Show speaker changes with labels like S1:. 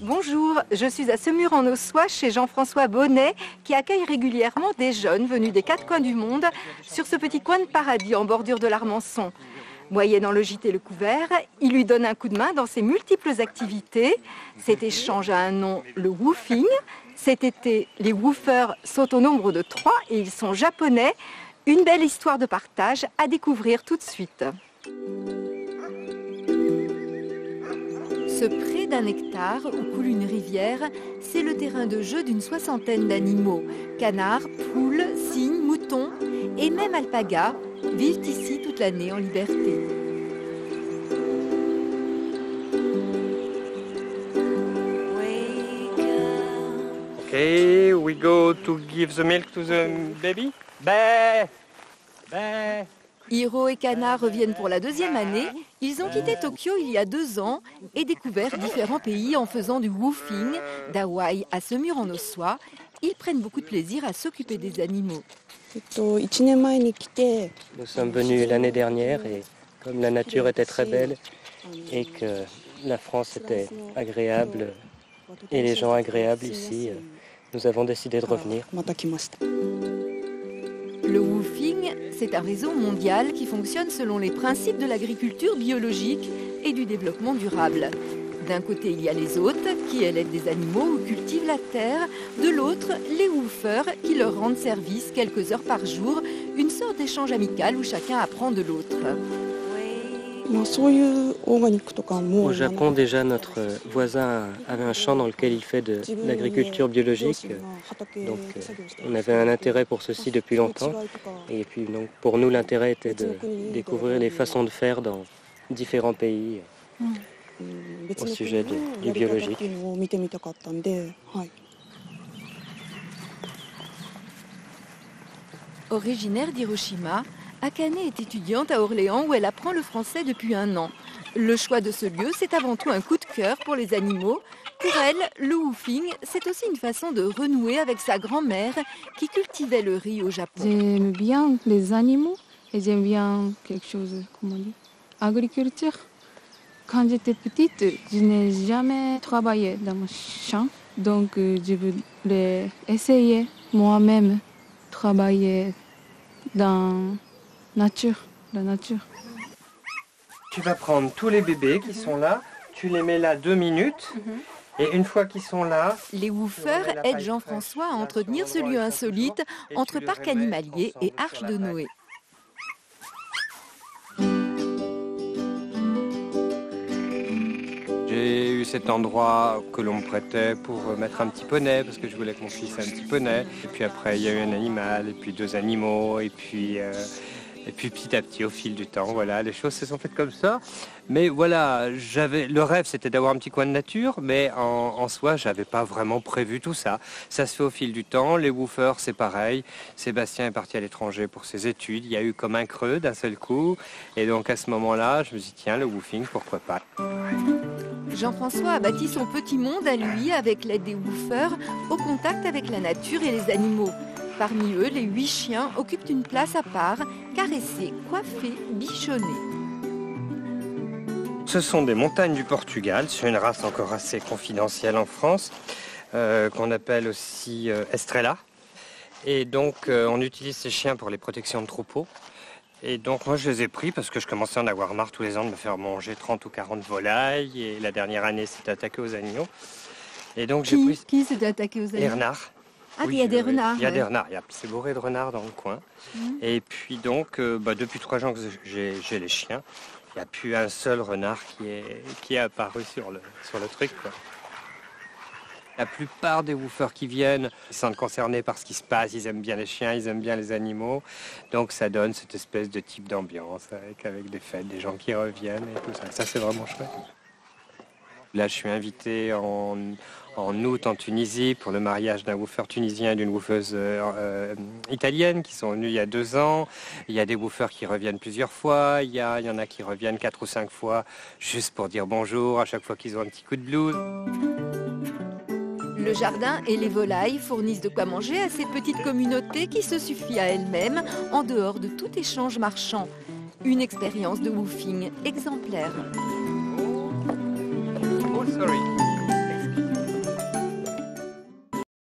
S1: Bonjour, je suis à Semur-en-Ossois chez Jean-François Bonnet qui accueille régulièrement des jeunes venus des quatre coins du monde sur ce petit coin de paradis en bordure de l'Armançon. Moyennant le gîte et le couvert, il lui donne un coup de main dans ses multiples activités. Cet échange a un nom, le woofing. Cet été, les woofers sont au nombre de 3 et ils sont japonais. Une belle histoire de partage à découvrir tout de suite. Ce pré d'un hectare où coule une rivière, c'est le terrain de jeu d'une soixantaine d'animaux. Canards, poules, cygnes, moutons et même alpagas vivent ici toute l'année en liberté.
S2: Okay, we go to give the milk to the baby. Bé, bé.
S1: Hiro et Kana reviennent pour la 2e année. Ils ont quitté Tokyo il y a 2 ans et découvert différents pays en faisant du woofing, d'Hawaï à Semur-en-Ossois. Ils prennent beaucoup de plaisir à s'occuper des animaux.
S3: Nous sommes venus l'année dernière et comme la nature était très belle et que la France était agréable et les gens agréables ici, nous avons décidé de revenir.
S1: Le woofing, c'est un réseau mondial qui fonctionne selon les principes de l'agriculture biologique et du développement durable. D'un côté, il y a les hôtes qui élèvent des animaux ou cultivent la terre. De l'autre, les woofers qui leur rendent service quelques heures par jour, une sorte d'échange amical où chacun apprend de l'autre.
S3: Au Japon, déjà, notre voisin avait un champ dans lequel il fait de l'agriculture biologique. Donc, on avait un intérêt pour ceci depuis longtemps. Et puis, donc, pour nous, l'intérêt était de découvrir les façons de faire dans différents pays au sujet du biologique.
S1: Originaire d'Hiroshima, Akane est étudiante à Orléans où elle apprend le français depuis 1 an. Le choix de ce lieu, c'est avant tout un coup de cœur pour les animaux. Pour elle, le woofing, c'est aussi une façon de renouer avec sa grand-mère qui cultivait le riz au Japon.
S4: J'aime bien les animaux et j'aime bien quelque chose, comment on dit, agriculture. Quand j'étais petite, je n'ai jamais travaillé dans mon champ, donc je voulais essayer moi-même travailler dans la nature.
S2: Tu vas prendre tous les bébés qui sont là, tu les mets là 2 minutes, et une fois qu'ils sont là...
S1: Les woofers aident Jean-François à entretenir ce lieu insolite entre parc animalier et arche de Noé.
S2: J'ai eu cet endroit que l'on me prêtait pour mettre un petit poney, parce que je voulais que mon fils ait un petit poney. Et puis après, il y a eu un animal, et puis 2 animaux, et puis petit à petit, au fil du temps, voilà, les choses se sont faites comme ça. Mais voilà, le rêve, c'était d'avoir un petit coin de nature, mais en soi, j'avais pas vraiment prévu tout ça. Ça se fait au fil du temps. Les woofers, c'est pareil. Sébastien est parti à l'étranger pour ses études. Il y a eu comme un creux d'un seul coup. Et donc à ce moment-là, je me suis dit, tiens, le woofing, pourquoi pas.
S1: Jean-François a bâti son petit monde à lui avec l'aide des woofers, au contact avec la nature et les animaux. Parmi eux, les 8 chiens occupent une place à part, caressés, coiffés, bichonnés.
S2: Ce sont des montagnes du Portugal, c'est une race encore assez confidentielle en France, qu'on appelle aussi Estrella. Et donc on utilise ces chiens pour les protections de troupeaux. Et donc moi je les ai pris parce que je commençais à en avoir marre tous les ans de me faire manger 30 ou 40 volailles. Et la dernière année c'était attaqué aux agneaux. Et donc j'ai pris...
S1: Qui s'était attaqué aux agneaux?
S2: Les renards.
S1: Ah, oui, il y a des renards.
S2: Il y a des renards, c'est bourré de renards dans le coin. Et puis donc, depuis 3 ans que j'ai les chiens, il n'y a plus un seul renard qui est apparu sur le truc, quoi. La plupart des woofers qui viennent ils sont concernés par ce qui se passe, ils aiment bien les chiens, ils aiment bien les animaux. Donc ça donne cette espèce de type d'ambiance avec des fêtes, des gens qui reviennent et tout ça. Ça c'est vraiment chouette. Là je suis invité en août en Tunisie pour le mariage d'un woofer tunisien et d'une woofeuse italienne qui sont venus il y a 2 ans. Il y a des woofers qui reviennent plusieurs fois, il y en a qui reviennent 4 ou 5 fois juste pour dire bonjour à chaque fois qu'ils ont un petit coup de blues.
S1: Le jardin et les volailles fournissent de quoi manger à cette petite communauté qui se suffit à elle-même en dehors de tout échange marchand. Une expérience de woofing exemplaire.
S2: Oh, sorry.